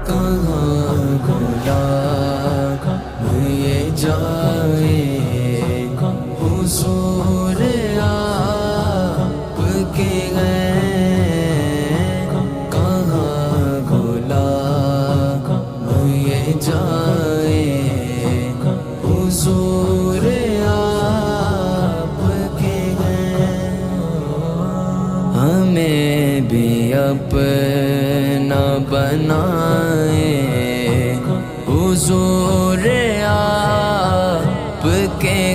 کہاں بھلا یہ جائے حضور آپ کے ہیں، کہاں بھلا یہ جائے حضور آپ کے ہیں۔ ہمیں بھی اپنا بنائے حضور آپ کے